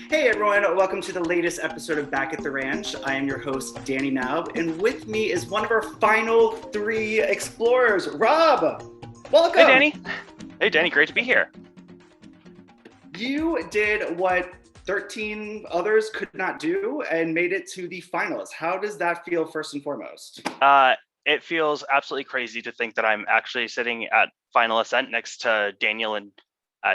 Hey everyone, welcome to the latest episode of Back at the Ranch. I am your host, Danny Knaub, and with me is one of our final three explorers, Rob. Hey, Welcome. Danny. Hey, Danny. Great to be here. You did what 13 others could not do and made it to the finals. How does that feel, first and foremost? It feels absolutely crazy to think that I'm actually sitting at final ascent next to Daniel and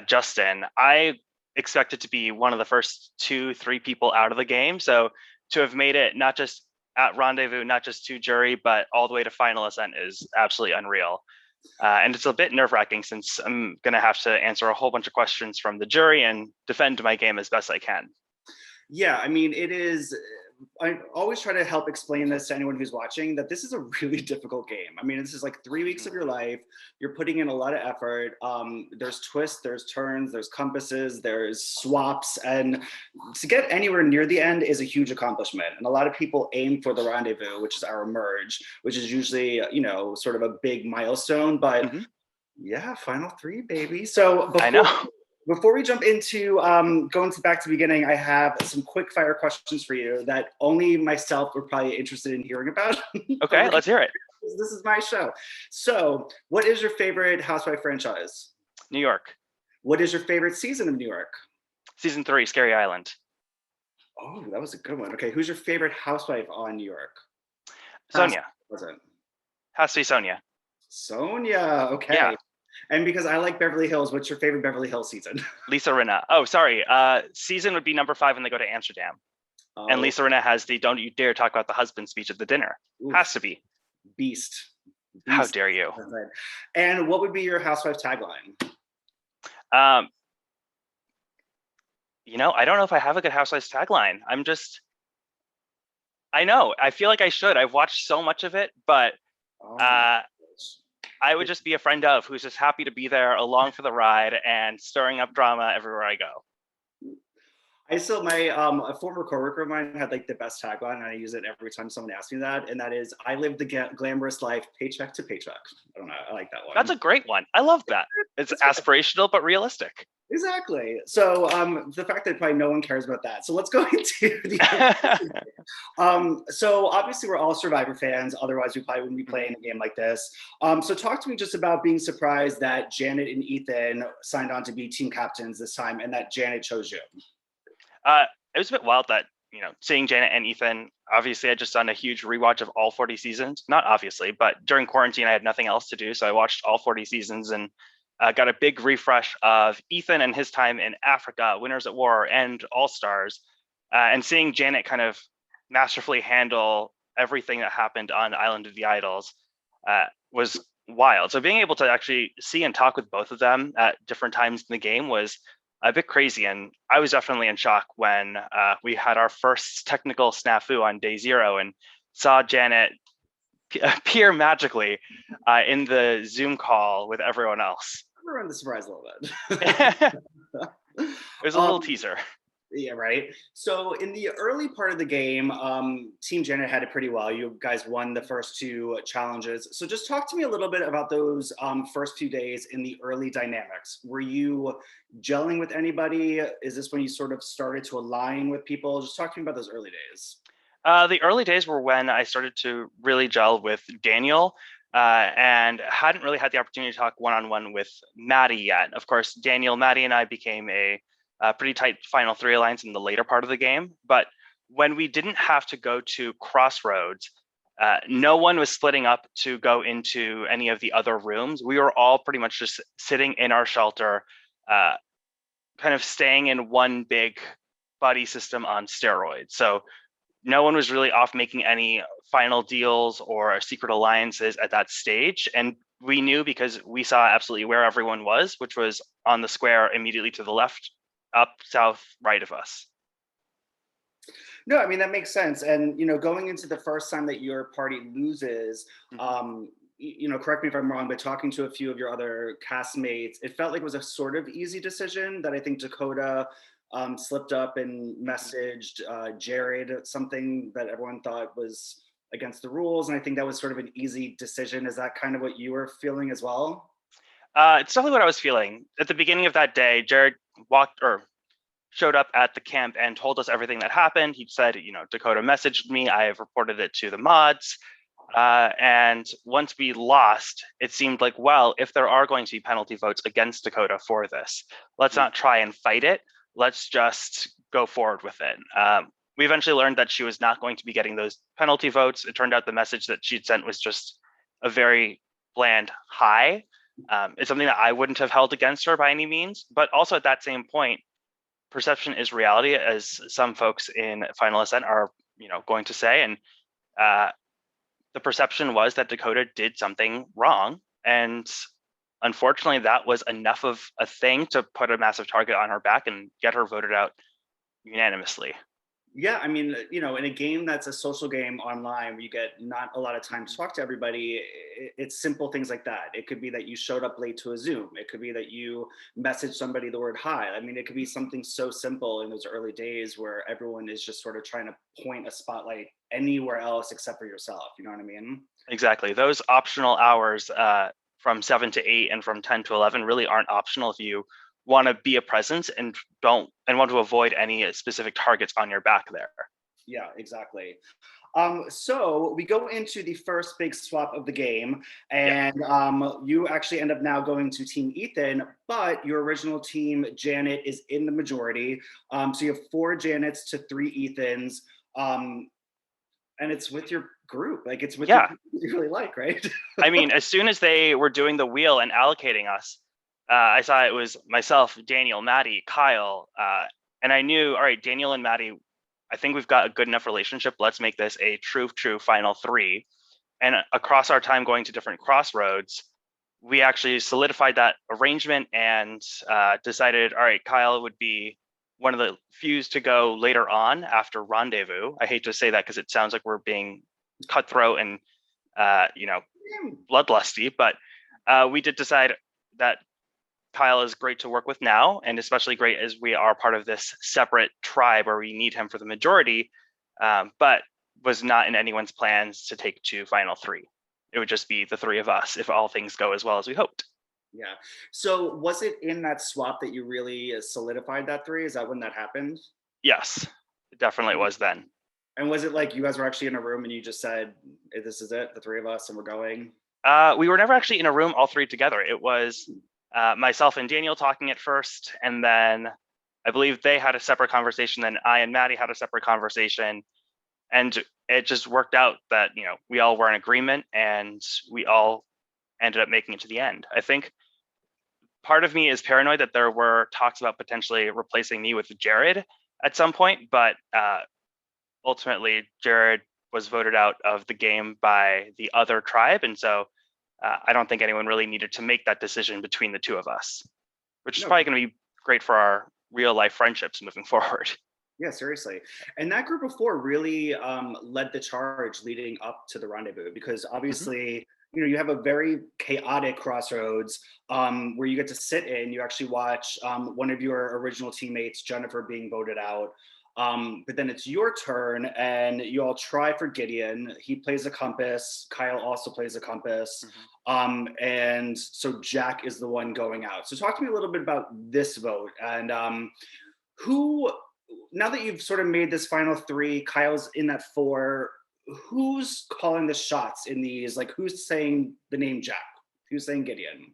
Justin. I expected to be one of the first 2-3 people out of the game. So to have made it not just at Rendezvous, not just to jury, but all the way to final ascent is absolutely unreal. And it's a bit nerve-wracking since I'm going to have to answer a whole bunch of questions from the jury and defend my game as best I can. Yeah, I mean, it is. I always try to help explain this to anyone who's watching that this is a really difficult game. I mean, this is like 3 weeks of your life. You're putting in a lot of effort. There's twists, there's turns, there's compasses, there's swaps. And to get anywhere near the end is a huge accomplishment. And a lot of people aim for the rendezvous, which is our merge, which is usually, sort of a big milestone. But yeah, final three, baby. So I know. before we jump into going back to the beginning, I have some quick fire questions for you that only myself were probably interested in hearing about. Okay, let's hear it. This is my show. So, what is your favorite Housewife franchise? New York, What is your favorite season of New York? season 3, Scary Island. Oh, that was a good one. Okay, who's your favorite housewife on New York? Sonia. Wasn't Has to be Sonia. Sonia? Okay. Yeah. And because I like Beverly Hills, what's your favorite Beverly Hills season? Lisa Rinna. Oh, sorry. Season would be number 5 when they go to Amsterdam. And Lisa Rinna has the "Don't you dare talk about the husband" speech at the dinner. Oof. Has to be. Beast. How dare you? And what would be your housewife tagline? I don't know if I have a good Housewives tagline. I know. I feel like I should. I've watched so much of it, but I would just be a friend of who's just happy to be there along for the ride and stirring up drama everywhere I go. I still, a former coworker of mine had like the best tagline, and I use it every time someone asks me that, and that is, "I live the glamorous life, paycheck to paycheck." I don't know. I like that one. That's a great one. I love that. It's aspirational but realistic. Exactly. So the fact that probably no one cares about that. So let's go into the. So obviously we're all Survivor fans. Otherwise, we probably wouldn't be playing a game like this. So talk to me just about being surprised that Janet and Ethan signed on to be team captains this time, and that Janet chose you. It was a bit wild that, seeing Janet and Ethan. Obviously, I just done a huge rewatch of all 40 seasons. Not obviously, but during quarantine, I had nothing else to do. So I watched all 40 seasons and got a big refresh of Ethan and his time in Africa, Winners at War, and All Stars. And seeing Janet kind of masterfully handle everything that happened on Island of the Idols was wild. So being able to actually see and talk with both of them at different times in the game was a bit crazy. And I was definitely in shock when we had our first technical snafu on day 0 and saw Janet appear magically in the Zoom call with everyone else. I'm around the surprise a little bit. It was a little teaser. Yeah, right. So in the early part of the game, Team Janet had it pretty well. You guys won the first 2 challenges. So just talk to me a little bit about those first few days in the early dynamics. Were you gelling with anybody? Is this when you sort of started to align with people? Just talk to me about those early days. The early days were when I started to really gel with Daniel and hadn't really had the opportunity to talk one-on-one with Maddie yet. Of course, Daniel, Maddie, and I became a pretty tight final 3 alliance in the later part of the game. But when we didn't have to go to Crossroads, no one was splitting up to go into any of the other rooms. We were all pretty much just sitting in our shelter, kind of staying in one big buddy system on steroids. So no one was really off making any final deals or secret alliances at that stage. And we knew because we saw absolutely where everyone was, which was on the square immediately to the left, up, south, right of us. No, I mean, that makes sense. And, going into the first time that your party loses, correct me if I'm wrong, but talking to a few of your other castmates, it felt like it was a sort of easy decision that I think Dakota slipped up and messaged Jared something that everyone thought was against the rules. And I think that was sort of an easy decision. Is that kind of what you were feeling as well? It's definitely what I was feeling. At the beginning of that day, Jared showed up at the camp and told us everything that happened. He said, Dakota messaged me. I have reported it to the mods. And once we lost, it seemed like, well, if there are going to be penalty votes against Dakota for this, let's not try and fight it. Let's just go forward with it. We eventually learned that she was not going to be getting those penalty votes. It turned out the message that she'd sent was just a very bland hi. It's something that I wouldn't have held against her by any means. But also at that same point, perception is reality, as some folks in Final Ascent are, going to say. And the perception was that Dakota did something wrong. And unfortunately, that was enough of a thing to put a massive target on her back and get her voted out unanimously. Yeah, I mean, in a game that's a social game online where you get not a lot of time to talk to everybody, it's simple things like that. It could be that you showed up late to a Zoom. It could be that you messaged somebody the word hi. I mean, it could be something so simple in those early days where everyone is just sort of trying to point a spotlight anywhere else except for yourself. You know what I mean? Exactly. Those optional hours from 7 to 8 and from 10 to 11 really aren't optional if you want to be a presence and want to avoid any specific targets on your back there. Yeah, exactly. So we go into the first big swap of the game, and you actually end up now going to Team Ethan, but your original team, Janet, is in the majority. So you have 4 Janets to 3 Ethans, and it's with your group. Like, it's with your people you really like, right? I mean, as soon as they were doing the wheel and allocating us, I saw it was myself, Daniel, Maddie, Kyle, and I knew, all right, Daniel and Maddie, I think we've got a good enough relationship. Let's make this a true final 3. And across our time going to different Crossroads, we actually solidified that arrangement and decided, all right, Kyle would be one of the few to go later on after Rendezvous. I hate to say that because it sounds like we're being cutthroat and, bloodlusty, but we did decide that Kyle is great to work with now, and especially great as we are part of this separate tribe where we need him for the majority, but was not in anyone's plans to take to final 3. It would just be the 3 of us if all things go as well as we hoped. Yeah. So was it in that swap that you really solidified that 3? Is that when that happened? Yes, it definitely was then. And was it like you guys were actually in a room and you just said, this is it, the 3 of us, and we're going? We were never actually in a room, all 3 together. It was myself and Daniel talking at first, and then I believe they had a separate conversation. Then I and Maddie had a separate conversation, and it just worked out that we all were in agreement, and we all ended up making it to the end. I think part of me is paranoid that there were talks about potentially replacing me with Jared at some point, but ultimately Jared was voted out of the game by the other tribe, and so I don't think anyone really needed to make that decision between the 2 of us, which is probably going to be great for our real life friendships moving forward. Yeah, seriously. And that group of 4 really led the charge leading up to the Rendezvous, because obviously, you have a very chaotic Crossroads where you get to sit in, you actually watch one of your original teammates, Jennifer, being voted out. But then it's your turn and you all try for Gideon. He plays a compass. Kyle also plays a compass. And so Jack is the one going out. So talk to me a little bit about this vote, and now that you've sort of made this final 3, Kyle's in that 4, who's calling the shots in these? Like, who's saying the name Jack? Who's saying Gideon?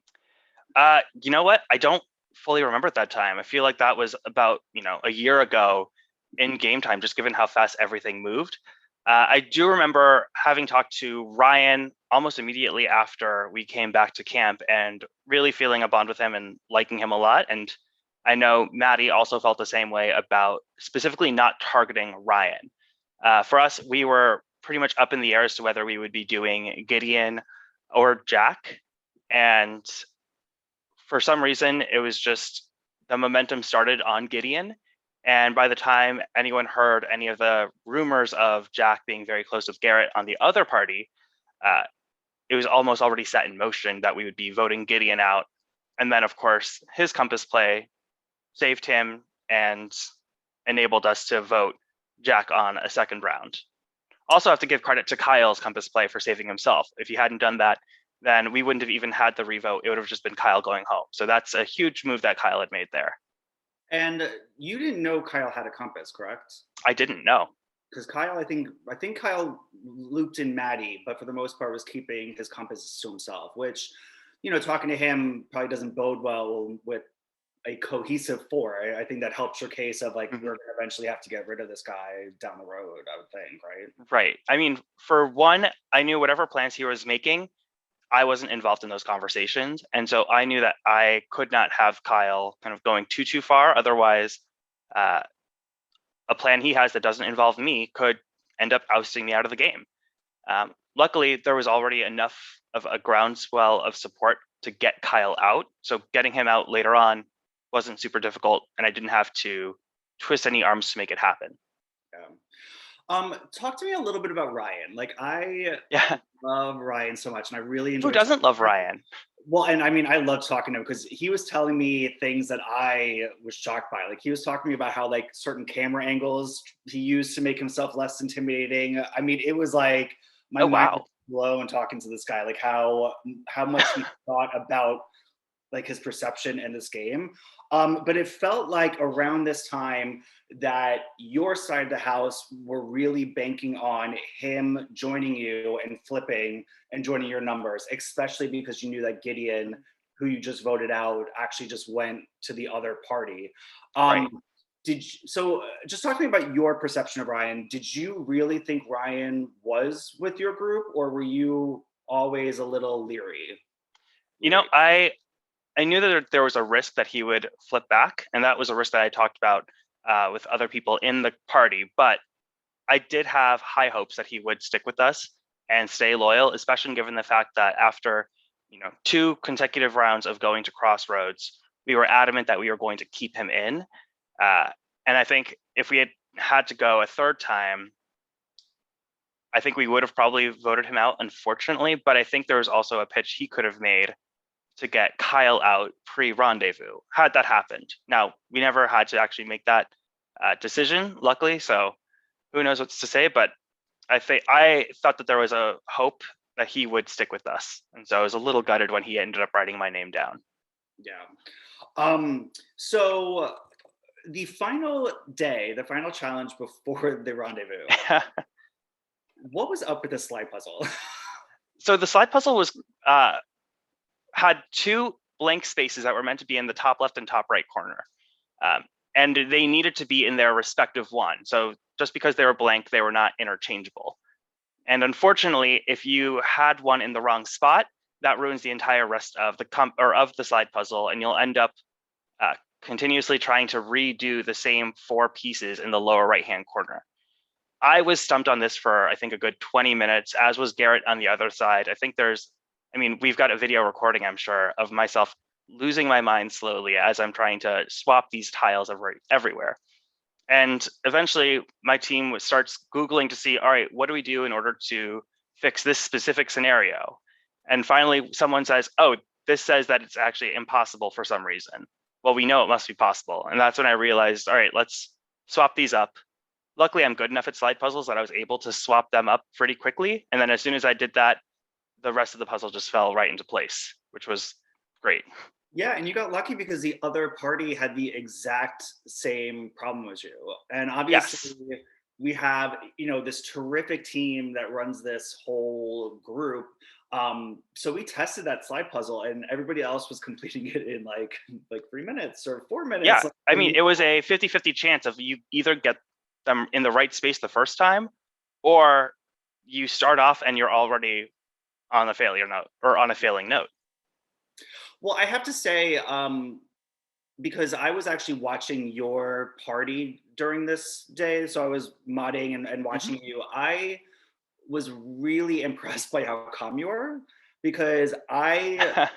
You know what? I don't fully remember at that time. I feel like that was about, a year ago in game time, just given how fast everything moved. I do remember having talked to Ryan almost immediately after we came back to camp and really feeling a bond with him and liking him a lot. And I know Maddie also felt the same way about specifically not targeting Ryan. For us, we were pretty much up in the air as to whether we would be doing Gideon or Jack. And for some reason, it was just the momentum started on Gideon. And by the time anyone heard any of the rumors of Jack being very close with Garrett on the other party, it was almost already set in motion that we would be voting Gideon out. And then, of course, his compass play saved him and enabled us to vote Jack on a second round. Also have to give credit to Kyle's compass play for saving himself. If he hadn't done that, then we wouldn't have even had the revote. It would have just been Kyle going home. So that's a huge move that Kyle had made there. And you didn't know Kyle had a compass, correct? I didn't know. Because Kyle, I think Kyle looped in Maddie, but for the most part was keeping his compass to himself, which, talking to him probably doesn't bode well with a cohesive four. I think that helps your case of like we're Mhm. gonna eventually have to get rid of this guy down the road, I would think, right? Right. I mean, for one, I knew whatever plans he was making, I wasn't involved in those conversations. And so I knew that I could not have Kyle kind of going too far. Otherwise, uh, a plan he has that doesn't involve me could end up ousting me out of the game. Luckily, there was already enough of a groundswell of support to get Kyle out. So getting him out later on wasn't super difficult, and I didn't have to twist any arms to make it happen. Yeah. Talk to me a little bit about Ryan. Like I Yeah. love Ryan so much, and I really Who enjoy talking doesn't love to him. Ryan? Well, and I mean, I love talking to him because he was telling me things that I was shocked by. Like he was talking to me about how like certain camera angles he used to make himself less intimidating. I mean, it was like my Oh, mind was wow. blown talking to this guy, like how much he thought about like his perception in this game. But it felt like around this time that your side of the house were really banking on him joining you and flipping and joining your numbers, especially because you knew that Gideon, who you just voted out, actually just went to the other party. Right. Just talk to me about your perception of Ryan. Did you really think Ryan was with your group, or were you always a little leery? You know, Leery. I knew that there was a risk that he would flip back, and that was a risk that I talked about with other people in the party. But I did have high hopes that he would stick with us and stay loyal, especially given the fact that after two consecutive rounds of going to Crossroads, we were adamant that we were going to keep him in. Uh, and I think if we had to go a third time, I think we would have probably voted him out, unfortunately. But I think there was also a pitch he could have made to get Kyle out pre-rendezvous had that happened. Now, we never had to actually make that decision, luckily. So who knows what's to say, but I thought that there was a hope that he would stick with us. And so I was a little gutted when he ended up writing my name down. Yeah. So the final day, the final challenge before the rendezvous, what was up with the slide puzzle? So the slide puzzle was had two blank spaces that were meant to be in the top left and top right corner. Um, and they needed to be in their respective one. So just because they were blank, they were not interchangeable. And unfortunately, if you had one in the wrong spot, that ruins the entire rest of the slide puzzle, and you'll end up continuously trying to redo the same four pieces in the lower right-hand corner. I was stumped on this for I think a good 20 minutes, as was Garrett on the other side. We've got a video recording, I'm sure, of myself losing my mind slowly as I'm trying to swap these tiles everywhere. And eventually my team starts Googling to see, all right, what do we do in order to fix this specific scenario? And finally someone says, oh, this says that it's actually impossible for some reason. Well, we know it must be possible. And that's when I realized, all right, let's swap these up. Luckily, I'm good enough at slide puzzles that I was able to swap them up pretty quickly. And then as soon as I did that, the rest of the puzzle just fell right into place, which was great. Yeah, and you got lucky because the other party had the exact same problem as you. And obviously, Yes. we have, this terrific team that runs this whole group. So we tested that slide puzzle, and everybody else was completing it in like 3 minutes or 4 minutes. Yeah. Like, I mean, it was a 50-50 chance of you either get them in the right space the first time, or you start off and you're already on a failure note or on a failing note. well, I have to say, because I was actually watching your party during this day, so I was modding and Mhm. watching you. I was really impressed by how calm you were because I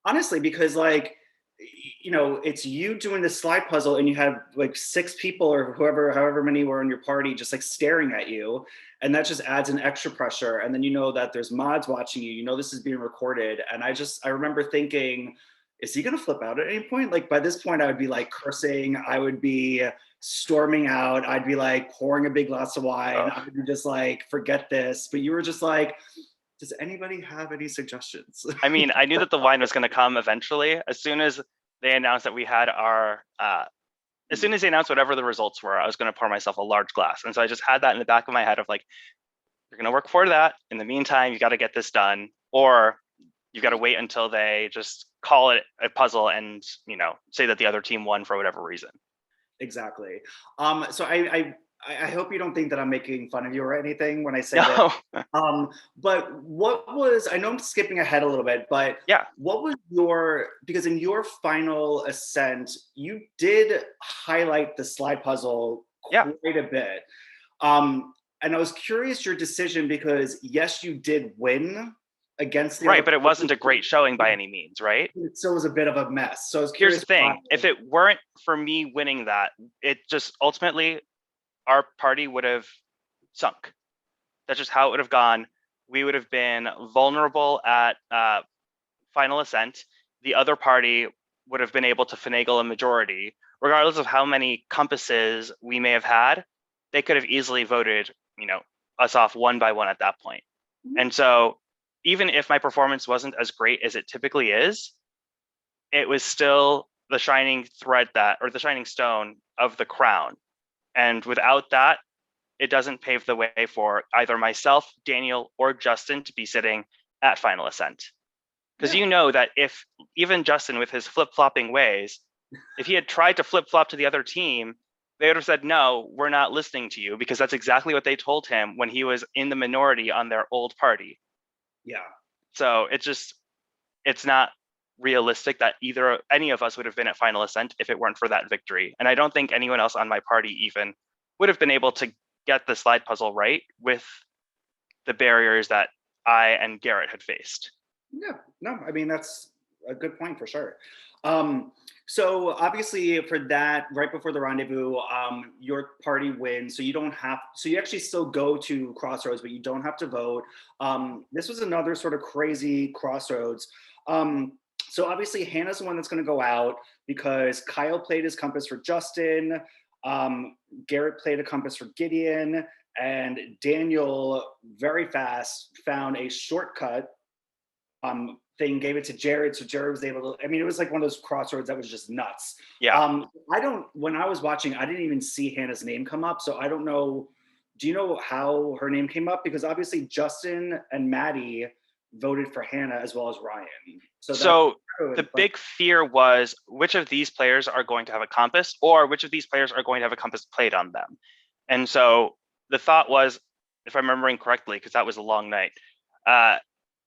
honestly, because like, it's you doing the slide puzzle and you have like six people or however many were in your party just like staring at you. And that just adds an extra pressure. And then you know that there's mods watching you, this is being recorded. And I remember thinking, is he going to flip out at any point? Like by this point, I would be like cursing. I would be storming out. I'd be like pouring a big glass of wine. Oh, I would be just like, forget this. But you were just like, does anybody have any suggestions? I mean, I knew that the wine was going to come eventually. As soon as they announced that we had our as soon as they announced whatever the results were, I was going to pour myself a large glass. And so I just had that in the back of my head of like, you're going to work for that. In the meantime, you got to get this done, or you've got to wait until they just call it a puzzle and, say that the other team won for whatever reason. Exactly. So I hope you don't think that I'm making fun of you or anything when I say No. that. But what was, I know I'm skipping ahead a little bit, but Yeah. what was because in your final ascent, you did highlight the slide puzzle Yeah. quite a bit. And I was curious your decision because yes, you did win against the Right, other but it wasn't a person. great showing by any means, right? It still was a bit of a mess. So I was Here's curious the thing. why. If it weren't for me winning that, it just ultimately, our party would have sunk. That's just how it would have gone. We would have been vulnerable at final ascent. The other party would have been able to finagle a majority. Regardless of how many compasses we may have had, they could have easily voted, us off one by one at that point. And so even if my performance wasn't as great as it typically is, it was still the shining thread or the shining stone of the crown. And without that, it doesn't pave the way for either myself, Daniel, or Justin to be sitting at final ascent. Because you know that if even Justin with his flip-flopping ways, if he had tried to flip-flop to the other team, they would have said, no, we're not listening to you, because that's exactly what they told him when he was in the minority on their old party. Yeah. So it's not realistic that any of us would have been at final ascent if it weren't for that victory. And I don't think anyone else on my party even would have been able to get the slide puzzle right with the barriers that I and Garrett had faced. Yeah, no, I mean, that's a good point for sure. So obviously for that, right before the rendezvous, your party wins. So you actually still go to Crossroads, but you don't have to vote. This was another sort of crazy Crossroads. So obviously Hannah's the one that's going to go out because Kyle played his compass for Justin. Garrett played a compass for Gideon, and Daniel very fast found a shortcut thing, gave it to Jared, so Jared was able to, I mean, it was like one of those Crossroads that was just nuts. Yeah. When I was watching, I didn't even see Hannah's name come up, so I don't know, do you know how her name came up? Because obviously Justin and Maddie voted for Hannah as well as Ryan. So the big fear was which of these players are going to have a compass, or which of these players are going to have a compass played on them. And so the thought was, if I'm remembering correctly, because that was a long night,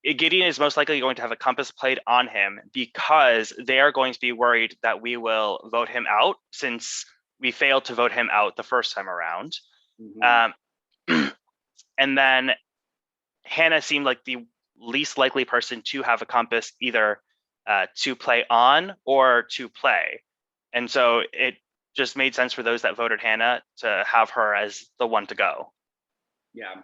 Gideon is most likely going to have a compass played on him because they are going to be worried that we will vote him out since we failed to vote him out the first time around. Mm-hmm. And then Hannah seemed like the least likely person to have a compass either to play on or to play. And so it just made sense for those that voted Hannah to have her as the one to go. Yeah.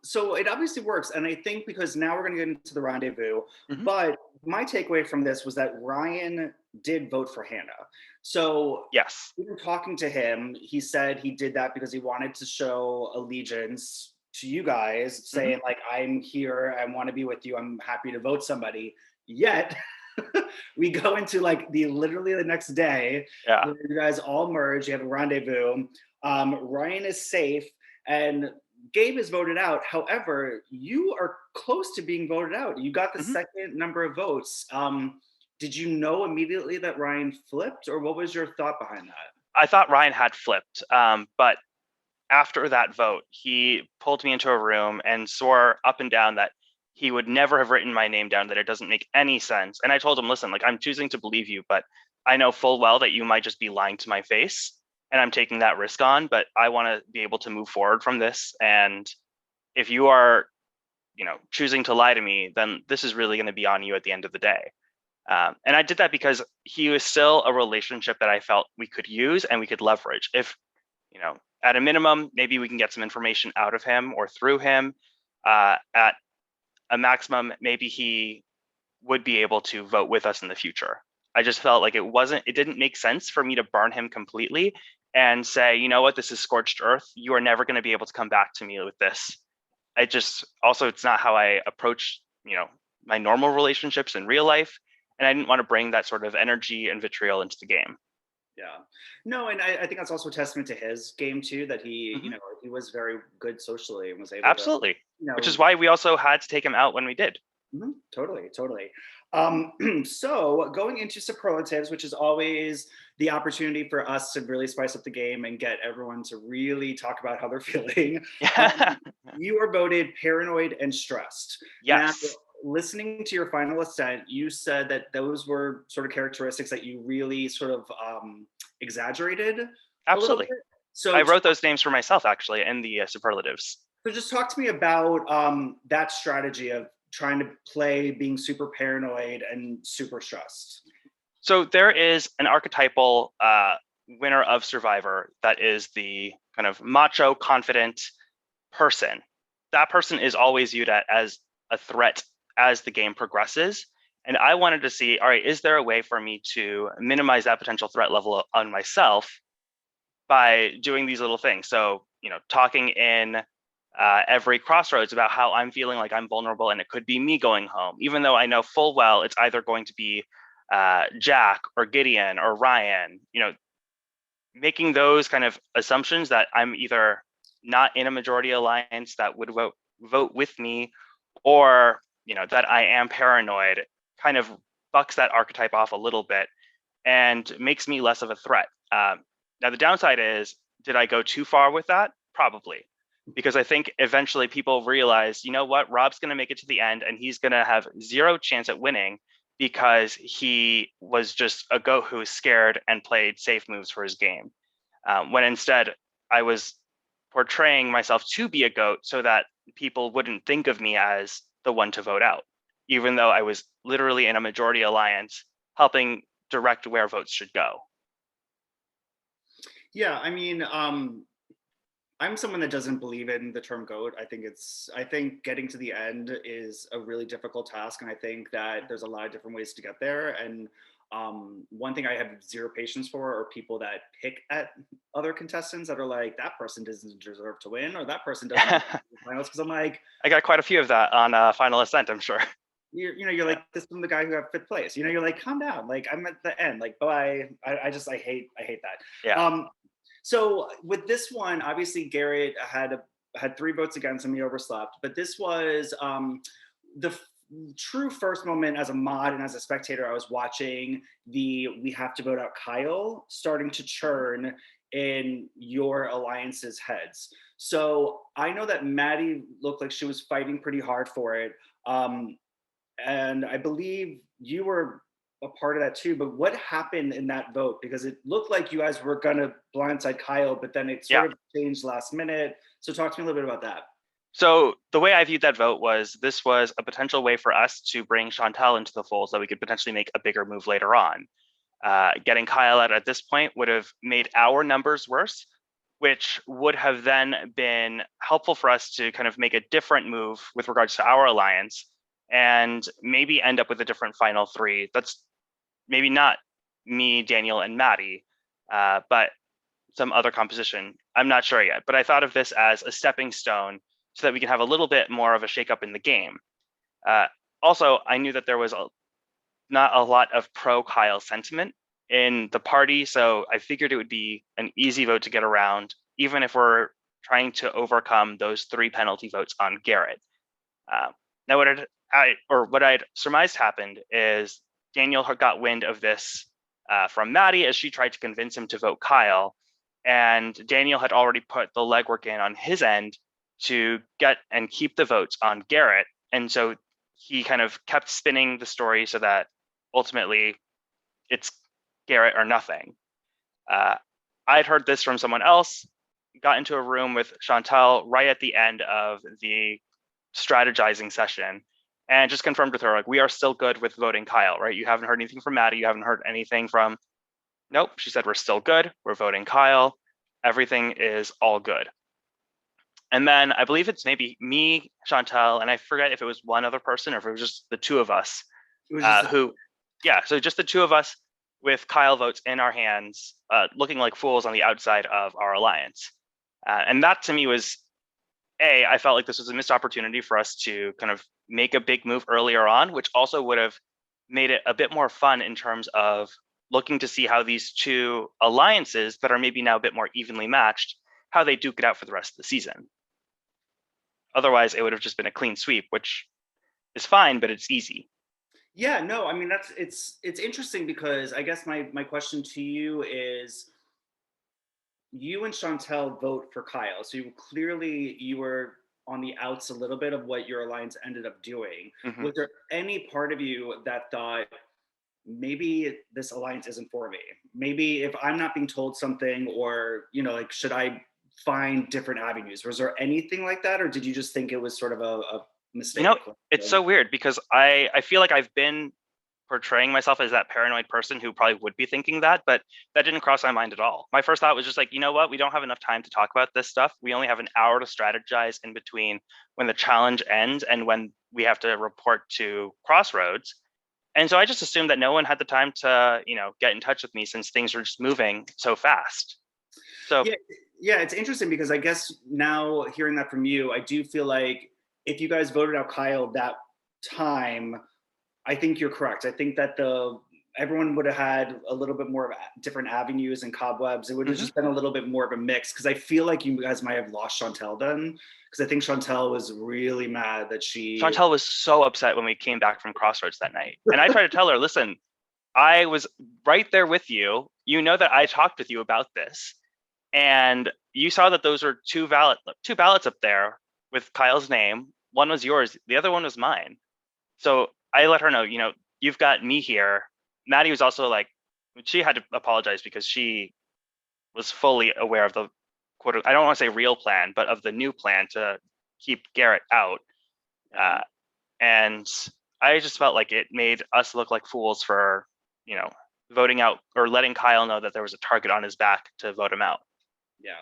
So it obviously works. And I think because now we're going to get into the rendezvous, mm-hmm. But my takeaway from this was that Ryan did vote for Hannah. So yes, even talking to him, he said he did that because he wanted to show allegiance to you guys, saying mm-hmm. like, I'm here, I want to be with you, I'm happy to vote somebody. Yet we go into like literally the next day, where you guys all merge, you have a rendezvous. Ryan is safe and Gabe is voted out. However, you are close to being voted out. You got the mm-hmm. second number of votes. Did you know immediately that Ryan flipped, or what was your thought behind that? I thought Ryan had flipped, but after that vote, he pulled me into a room and swore up and down that he would never have written my name down, that it doesn't make any sense. And I told him, listen, like, I'm choosing to believe you, but I know full well that you might just be lying to my face. And I'm taking that risk on, but I want to be able to move forward from this. And if you are, choosing to lie to me, then this is really going to be on you at the end of the day. And I did that because he was still a relationship that I felt we could use and we could leverage. If, at a minimum, maybe we can get some information out of him or through him. At a maximum, maybe he would be able to vote with us in the future. I just felt like it didn't make sense for me to burn him completely and say, you know what, this is scorched earth. You are never going to be able to come back to me with this. It's not how I approach, my normal relationships in real life. And I didn't want to bring that sort of energy and vitriol into the game. Yeah. No, and I think that's also a testament to his game too, that he, Mhm. he was very good socially and was able to, Absolutely. you Which is know, why we also had to take him out when we did. totally, totally. So going into superlatives, which is always the opportunity for us to really spice up the game and get everyone to really talk about how they're feeling. Um, you are voted paranoid and stressed. Now, Yes, listening to your final ascent, you said that those were sort of characteristics that you really sort of exaggerated a little absolutely. bit. So I wrote those names for myself actually in the superlatives. so just talk to me about that strategy of trying to play being super paranoid and super stressed. So there is an archetypal winner of Survivor that is the kind of macho, confident person. That person is always viewed as a threat as the game progresses. And I wanted to see, all right, is there a way for me to minimize that potential threat level on myself by doing these little things? So, talking in every crossroads about how I'm feeling like I'm vulnerable and it could be me going home, even though I know full well it's either going to be Jack or Gideon or Ryan, making those kind of assumptions that I'm either not in a majority alliance that would vote with me, or that I am paranoid, kind of bucks that archetype off a little bit and makes me less of a threat. Now the downside is, did I go too far with that? Probably, because I think eventually people realize, you know what, Rob's going to make it to the end and he's going to have zero chance at winning because he was just a goat who was scared and played safe moves for his game. When instead I was portraying myself to be a goat so that people wouldn't think of me as the one to vote out, even though I was literally in a majority alliance helping direct where votes should go. Yeah, I mean, I'm someone that doesn't believe in the term goat. I think getting to the end is a really difficult task. And I think that there's a lot of different ways to get there. And one thing I have zero patience for are people that pick at other contestants that are like, that person doesn't deserve to win, or that person doesn't deserve I the finals. Cause I'm like, got quite a few of that on Final Ascent, I'm sure. you're Yeah. like, this is the guy who got fifth place. You're like, calm down. Like I'm at the end. Like, bye. I hate that. Yeah. So with this one, obviously Garrett had 3 votes against him. He overslept, but this was the true first moment as a mod and as a spectator. I was watching the we have to vote out Kyle starting to churn in your alliance's heads. So I know that Maddie looked like she was fighting pretty hard for it. Um, and I believe you were a part of that too. But what happened in that vote? Because it looked like you guys were gonna blindside Kyle, but then it Yeah. sort of changed last minute. So talk to me a little bit about that. So the way I viewed that vote was this was a potential way for us to bring Chantal into the fold so we could potentially make a bigger move later on. Getting Kyle out at this point would have made our numbers worse, which would have then been helpful for us to kind of make a different move with regards to our alliance and maybe end up with a different final three. That's maybe not me, Daniel, and Maddie, but some other composition. I'm not sure yet, but I thought of this as a stepping stone so that we can have a little bit more of a shakeup in the game. Uh, Also, I knew that there was not a lot of pro Kyle sentiment in the party, so I figured it would be an easy vote to get around, even if we're trying to overcome those 3 penalty votes on Garrett. Uh, Now, what I'd surmised happened is Daniel got wind of this from Maddie as she tried to convince him to vote Kyle, and Daniel had already put the legwork in on his end to get and keep the votes on Garrett, and so he kind of kept spinning the story so that ultimately it's Garrett or nothing. Uh, I'd heard this from someone else, got into a room with Chantal right at the end of the strategizing session, and just confirmed with her, like, we are still good with voting Kyle, right? You haven't heard anything from Maddie. You haven't heard anything from, nope. She said, we're still good. We're voting Kyle. Everything is all good. And then I believe it's maybe me, Chantal, and I forget if it was one other person or if it was just the two of us It was just so just the two of us with Kyle votes in our hands, looking like fools on the outside of our alliance. And that to me was, I felt like this was a missed opportunity for us to kind of make a big move earlier on, which also would have made it a bit more fun in terms of looking to see how these two alliances that are maybe now a bit more evenly matched, how they duke it out for the rest of the season. Otherwise, it would have just been a clean sweep, which is fine, but it's easy. Yeah, no, I mean it's interesting because I guess my question to you is you and Chantel vote for Kyle. So you were on the outs a little bit of what your alliance ended up doing. Mm-hmm. Was there any part of you that thought maybe this alliance isn't for me? Maybe if I'm not being told something, or like, should I find different avenues? Was there anything like that, or did you just think it was sort of a mistake? It's so weird because I feel like I've been portraying myself as that paranoid person who probably would be thinking that, but that didn't cross my mind at all. My first thought was just like, you know what? We don't have enough time to talk about this stuff. We only have an hour to strategize in between when the challenge ends and when we have to report to Crossroads. And so I just assumed that no one had the time to, get in touch with me since things were just moving so fast. So Yeah, yeah, it's interesting because I guess now hearing that from you, I do feel like if you guys voted out Kyle that time, I think you're correct. I think that the everyone would have had a little bit more of different avenues and cobwebs. It would have mhm. just been a little bit more of a mix because I feel like you guys might have lost Chantel then, because I think Chantel was really mad that she. Chantel was so upset when we came back from Crossroads that night. And I tried to tell her, listen, I was right there with you. You know that I talked with you about this. And you saw that those were two ballots up there with Kyle's name. One was yours, the other one was mine. So I let her know, you've got me here. Maddie was also like, she had to apologize because she was fully aware of the quote, I don't want to say real plan, but of the new plan to keep Garrett out. Uh, and I just felt like it made us look like fools for, voting out or letting Kyle know that there was a target on his back to vote him out. Yeah.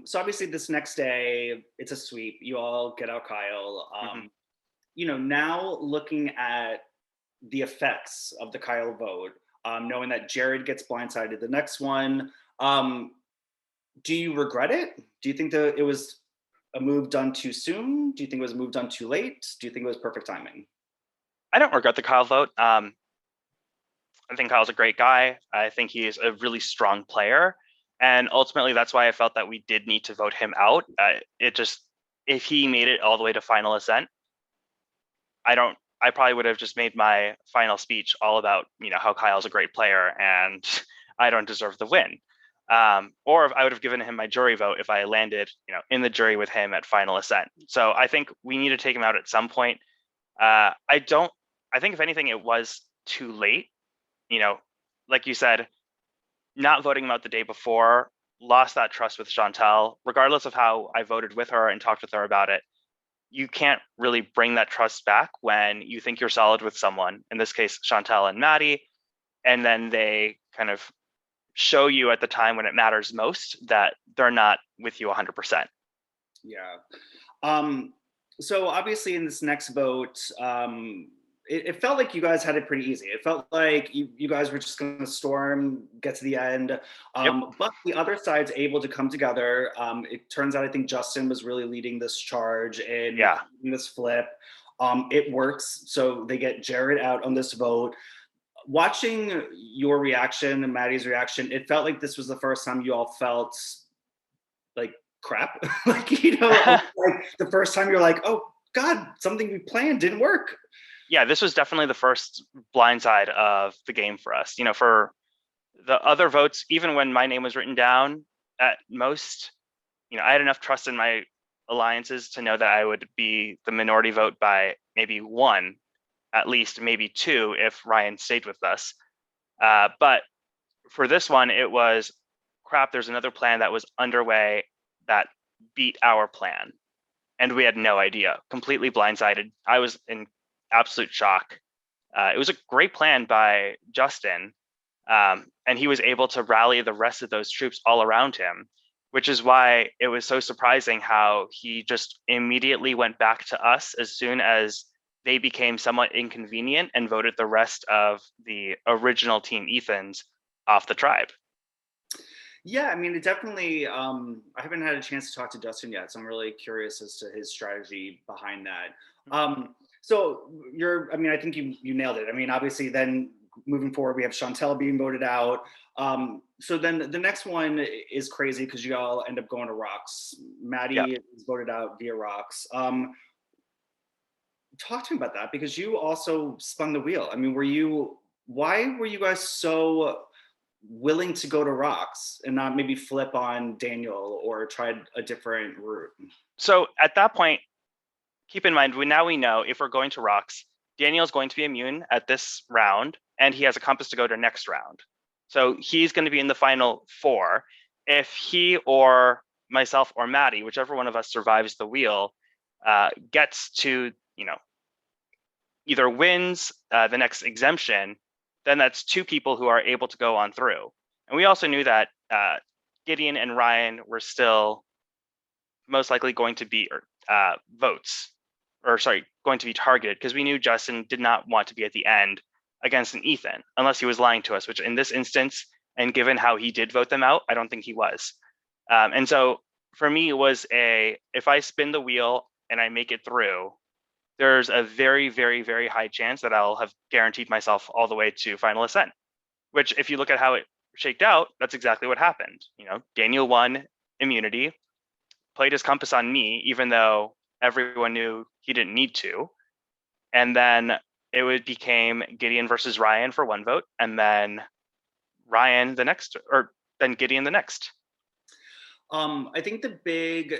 So obviously this next day, it's a sweep. You all get out Kyle. Mm-hmm. Now looking at the effects of the Kyle vote, knowing that Jared gets blindsided the next one, um, do you regret it? Do you think that it was a move done too soon? Do you think it was a move done too late? Do you think it was perfect timing? I don't regret the Kyle vote. I think Kyle's a great guy. I think he's a really strong player. And ultimately, that's why I felt that we did need to vote him out. If he made it all the way to final ascent, I probably would have just made my final speech all about, how Kyle's a great player and I don't deserve the win. Or if I would have given him my jury vote if I landed, in the jury with him at final ascent. So I think we need to take him out at some point. I think if anything, it was too late. Like you said, not voting him out the day before lost that trust with Chantel, regardless of how I voted with her and talked with her about it. You can't really bring that trust back when you think you're solid with someone, in this case, Chantel and Maddie, and then they kind of show you at the time when it matters most that they're not with you 100%. Yeah. So obviously in this next vote, it felt like you guys had it pretty easy. It felt like you guys were just going to storm, get to the end. Yep. But the other side's able to come together. It turns out I think Justin was really leading this charge and Yeah. this flip. It works. So they get Jared out on this vote. Watching your reaction and Maddie's reaction, it felt like this was the first time you all felt like crap. Like, like the first time you're like, oh God, something we planned didn't work. Yeah, this was definitely the first blindside of the game for us. For the other votes, even when my name was written down, at most, I had enough trust in my alliances to know that I would be the minority vote by maybe one, at least maybe two, if Ryan stayed with us. But for this one, it was crap. There's another plan that was underway that beat our plan, and we had no idea. Completely blindsided. I was in absolute shock. It was a great plan by Justin, and he was able to rally the rest of those troops all around him, which is why it was so surprising how he just immediately went back to us as soon as they became somewhat inconvenient and voted the rest of the original Team Ethans off the tribe. Yeah, I mean, it definitely. I haven't had a chance to talk to Justin yet, so I'm really curious as to his strategy behind that. So I think you nailed it. I mean, obviously, then moving forward, we have Chantel being voted out. So then the next one is crazy because you all end up going to Rocks. Yeah. Maddie is voted out via Rocks. Talk to me about that because you also spun the wheel. I mean, why were you guys so willing to go to Rocks and not maybe flip on Daniel or try a different route? So at that point, keep in mind, now we know if we're going to Rocks, Daniel's going to be immune at this round, and he has a compass to go to next round. So he's going to be in the final 4. If he or myself or Maddie, whichever one of us survives the wheel, gets to, either wins the next exemption, then that's 2 people who are able to go on through. And we also knew that Gideon and Ryan were still most likely going to be going to be targeted, because we knew Justin did not want to be at the end against an Ethan, unless he was lying to us, which in this instance, and given how he did vote them out, I don't think he was. And so for me, it was if I spin the wheel and I make it through, there's a very, very, very high chance that I'll have guaranteed myself all the way to final ascent, which if you look at how it shaked out, that's exactly what happened. Daniel won immunity, played his compass on me, even though everyone knew he didn't need to. And then became Gideon versus Ryan for 1 vote, and then Ryan the next, or then Gideon the next. I think the big,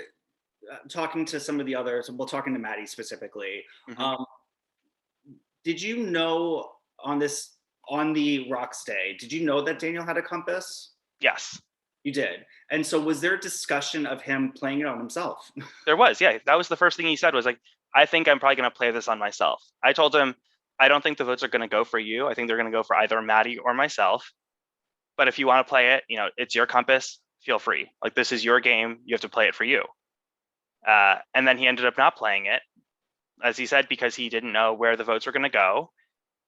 talking to some of the others, well, talking to Maddie specifically, did you know on the Rocks day, did you know that Daniel had a compass? Yes. You did. And so was there a discussion of him playing it on himself? There was, yeah. That was the first thing he said, was like, I think I'm probably going to play this on myself. I told him, I don't think the votes are going to go for you. I think they're going to go for either Maddie or myself. But if you want to play it, it's your compass, feel free. Like, this is your game. You have to play it for you. And then he ended up not playing it, as he said, because he didn't know where the votes were going to go.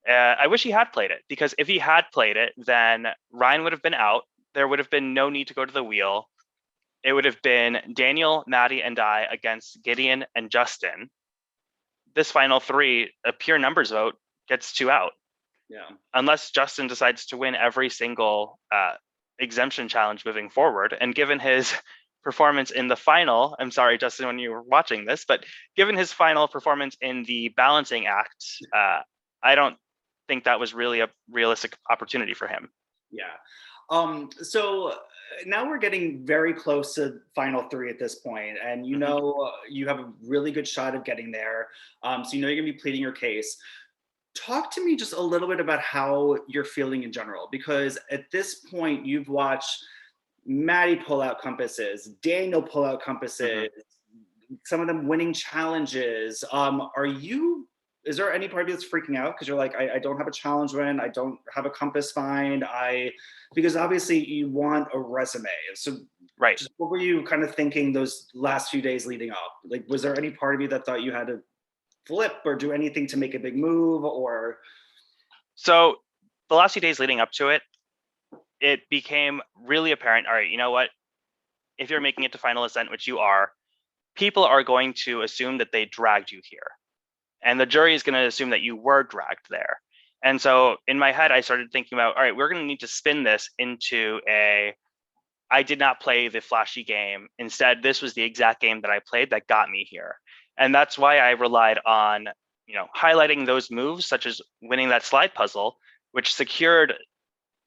I wish he had played it, because if he had played it, then Ryan would have been out. There would have been no need to go to the wheel. It would have been Daniel, Maddie, and I against Gideon and Justin. This final 3, a pure numbers vote, gets 2 out. Yeah. Unless Justin decides to win every single exemption challenge moving forward. And given his performance in the final, I'm sorry, Justin, when you were watching this, but given his final performance in the balancing act, I don't think that was really a realistic opportunity for him. Yeah. So now we're getting very close to final 3 at this point, and you have a really good shot of getting there. So you're gonna be pleading your case. Talk to me just a little bit about how you're feeling in general, because at this point you've watched Maddie pull out compasses, Daniel pull out compasses, some of them winning challenges. Is there any part of you that's freaking out because you're like, I don't have a challenge win, I don't have a compass find, because obviously you want a resume. So right. Just what were you kind of thinking those last few days leading up? Like, was there any part of you that thought you had to flip or do anything to make a big move? Or so the last few days leading up to it, it became really apparent. All right, you know what? If you're making it to final ascent, which you are, people are going to assume that they dragged you here. And the jury is going to assume that you were dragged there. And so in my head, I started thinking about, all right, we're going to need to spin this into I did not play the flashy game. Instead, this was the exact game that I played that got me here. And that's why I relied on, highlighting those moves, such as winning that slide puzzle, which secured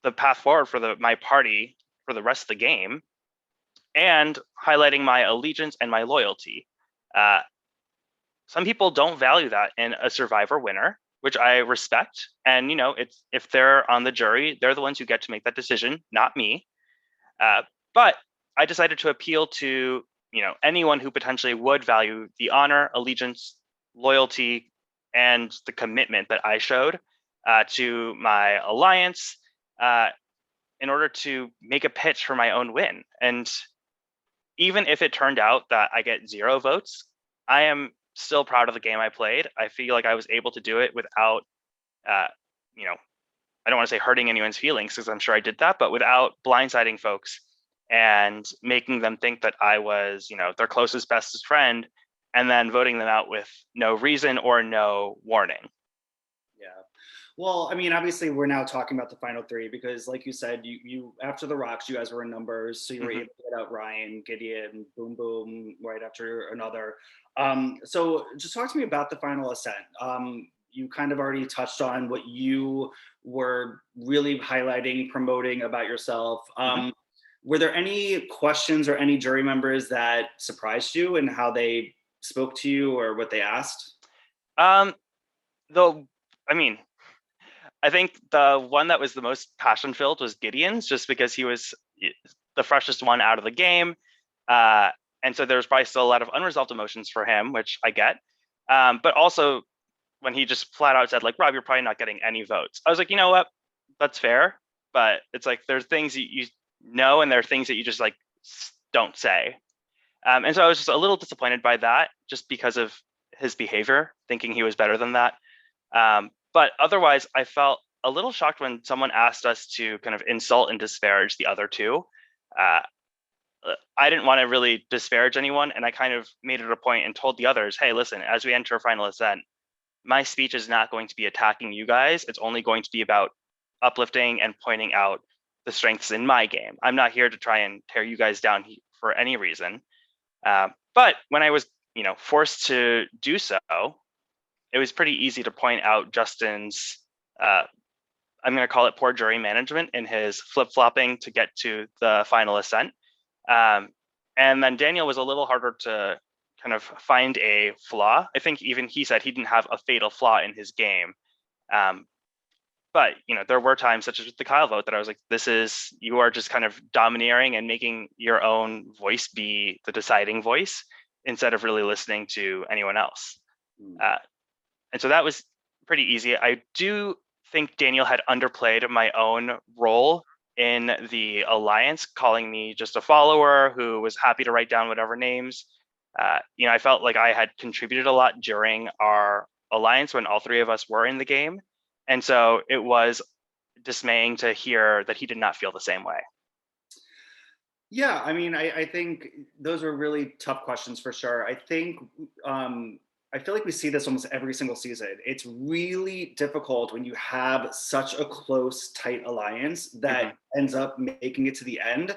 the path forward for my party for the rest of the game, and highlighting my allegiance and my loyalty. Some people don't value that in a survivor winner, which I respect. And, if they're on the jury, they're the ones who get to make that decision, not me. But I decided to appeal to, anyone who potentially would value the honor, allegiance, loyalty, and the commitment that I showed to my alliance in order to make a pitch for my own win. And even if it turned out that I get 0 votes, I am still proud of the game I played. I feel like I was able to do it without, I don't want to say hurting anyone's feelings, because I'm sure I did that, but without blindsiding folks and making them think that I was, their closest, bestest friend, and then voting them out with no reason or no warning. Yeah. Well, I mean, obviously, we're now talking about the final three because, like you said, you after the Rocks, you guys were in numbers, so you were Hmm. able to get out Ryan, Gideon, Boom Boom, right after another. So, just talk to me about the final ascent. You kind of already touched on what you were really highlighting, promoting about yourself. Hmm. Were there any questions or any jury members that surprised you and how they spoke to you or what they asked? Um, though, I mean, I think the one that was the most passion filled was Gideon's, just because he was the freshest one out of the game. Uh, and so there's probably still a lot of unresolved emotions for him, which I get. But also when he just flat out said, like, Rob, you're probably not getting any votes. I was like, you know what? That's fair. But it's like there's things you know, and there are things that you just like don't say. And so I was just a little disappointed by that, just because of his behavior, thinking he was better than that. But otherwise, I felt a little shocked when someone asked us to kind of insult and disparage the other two. Uh, I didn't want to really disparage anyone, and I kind of made it a point and told the others, hey, listen, as we enter Final Ascent, my speech is not going to be attacking you guys. It's only going to be about uplifting and pointing out the strengths in my game. I'm not here to try and tear you guys down for any reason. But when I was, forced to do so, it was pretty easy to point out Justin's, I'm going to call it poor jury management in his flip flopping to get to the final ascent. Um, and then Daniel was a little harder to kind of find a flaw. I think even he said he didn't have a fatal flaw in his game. Um, but there were times, such as with the Kyle vote, that I was like, you are just kind of domineering and making your own voice be the deciding voice instead of really listening to anyone else. Uh, and so that was pretty easy. I do think Daniel had underplayed my own role in the alliance, calling me just a follower who was happy to write down whatever names. I felt like I had contributed a lot during our alliance when all three of us were in the game. And so it was dismaying to hear that he did not feel the same way. Yeah, I mean, I think those are really tough questions for sure. I feel like we see this almost every single season. It's really difficult when you have such a close, tight alliance Mm-hmm. that ends up making it to the end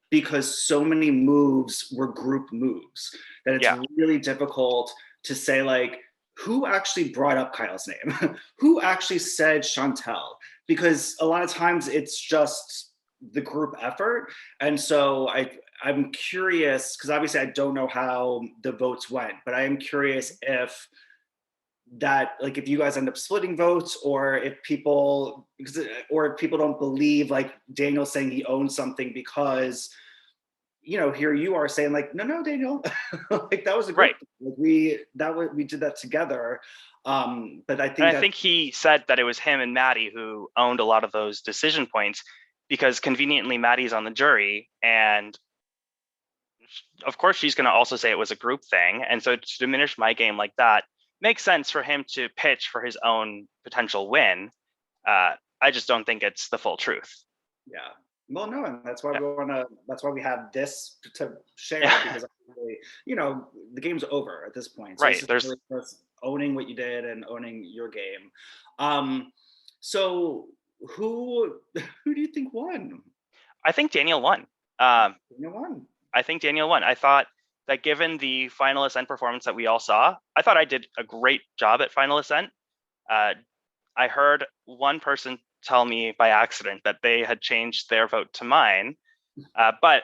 because so many moves were group moves that it's Yeah, really difficult to say, like, who actually brought up Kyle's name? Who actually said Chantel? Because a lot of times it's just the group effort. And so I'm curious, because obviously I don't know how the votes went, but I am curious if that, like, if you guys end up splitting votes or if people don't believe, like, Daniel saying he owns something because here you are saying, like, no, Daniel, like, that was a right. group thing. Like, we did that together. But I And think I that think he said that it was him and Maddie who owned a lot of those decision points because conveniently Maddie's on the jury, and of course she's going to also say it was a group thing. And so to diminish my game like that makes sense for him to pitch for his own potential win. I just don't think it's the full truth. yeah. Well, no, and that's why Yeah. that's why we have this to share, Yeah. because obviously, the game's over at this point. So this Right. is There's, really just owning what you did and owning your game. Um, so who do you think won? I think Daniel won. Um, You won. I think Daniel won. I thought that given the Final Ascent performance that we all saw, I thought I did a great job at Final Ascent. Uh, I heard one person tell me by accident that they had changed their vote to mine, but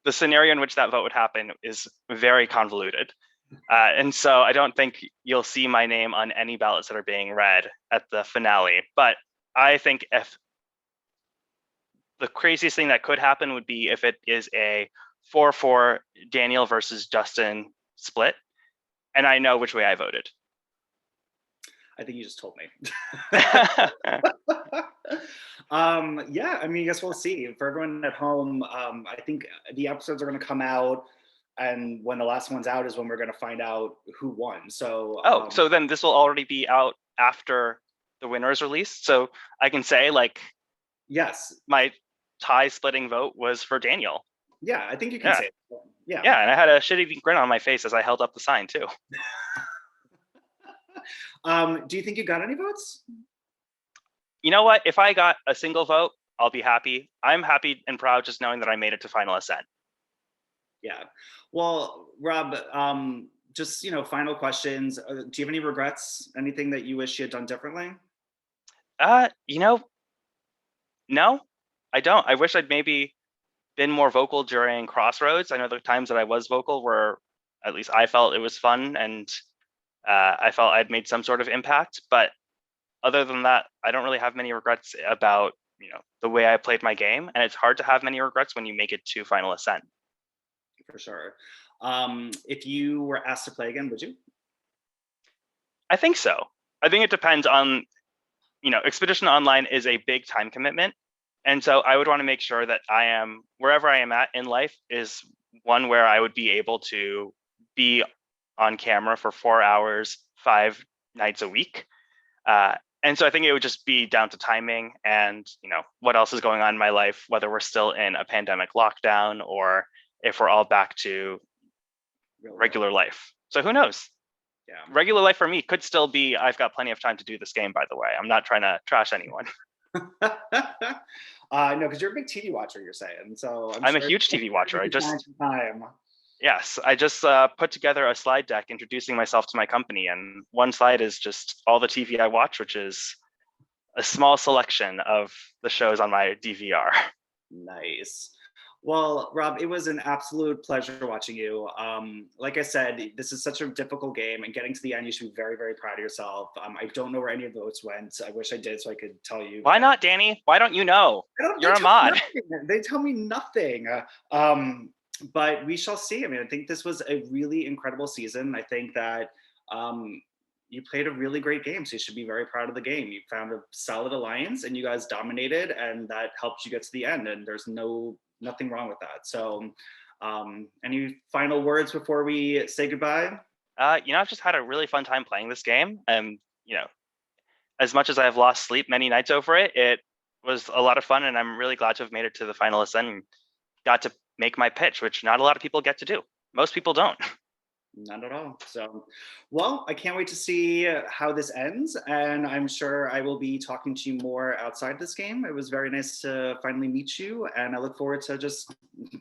the scenario in which that vote would happen is very convoluted. And so I don't think you'll see my name on any ballots that are being read at the finale. But I think if the craziest thing that could happen would be if it is a 4-4 Daniel versus Justin split, and I know which way I voted. I think you just told me. Yeah, I mean, I guess we'll see. For everyone at home, I think the episodes are going to come out, and when the last one's out is when we're going to find out who won. So, Oh, so then this will already be out after the winner is released. So I can say, like, yes, my tie splitting vote was for Daniel. yeah, I think you can Yeah. say it. Yeah. Yeah. And I had a shitty grin on my face as I held up the sign too. Do you think you got any votes? you know what? If I got a single vote, I'll be happy. I'm happy and proud just knowing that I made it to final ascent. Yeah. Well, Rob, just final questions. Do you have any regrets? Anything that you wish you had done differently? You know, no, I don't. I wish I'd maybe been more vocal during Crossroads. I know the times that I was vocal were, at least I felt it was fun, and I felt I'd made some sort of impact. But other than that, I don't really have many regrets about the way I played my game, and it's hard to have many regrets when you make it to final ascent. For sure. If you were asked to play again, would you? I think so. I think it depends on, Expedition Online is a big time commitment. And so I would want to make sure that I am, wherever I am at in life, is one where I would be able to be on camera for 4 hours, 5 nights a week. And so I think it would just be down to timing and, what else is going on in my life, whether we're still in a pandemic lockdown or if we're all back to regular life. So who knows? Yeah. Regular life for me could still be, I've got plenty of time to do this game, by the way. I'm not trying to trash anyone. No, because you're a big TV watcher, you're saying. So I'm a huge TV watcher. I just put together a slide deck introducing myself to my company, and one slide is just all the TV I watch, which is a small selection of the shows on my DVR. Nice. Well, Rob, it was an absolute pleasure watching you. Like I said, this is such a difficult game, and getting to the end, you should be very, very proud of yourself. I don't know where any of the votes went. I wish I did, so I could tell you. Why not, Danny? Why don't you know? You're a mod. They tell me nothing. But we shall see. I mean, I think this was a really incredible season. I think that you played a really great game, so you should be very proud of the game. You found a solid alliance, and you guys dominated, and that helped you get to the end. And there's nothing wrong with that. So, any final words before we say goodbye? I've just had a really fun time playing this game, and as much as I've lost sleep many nights over it, it was a lot of fun, and I'm really glad to have made it to the final ascent and got to make my pitch, which not a lot of people get to do. Most people don't. Not at all. So, well, I can't wait to see how this ends, and I'm sure I will be talking to you more outside this game. It was very nice to finally meet you, and I look forward to just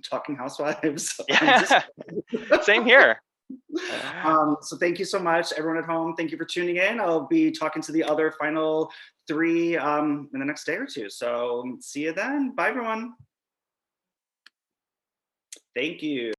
talking Housewives. Yeah. Same here. So thank you so much, everyone at home. Thank you for tuning in. I'll be talking to the other final 3 in the next day or 2. So see you then. Bye, everyone. Thank you.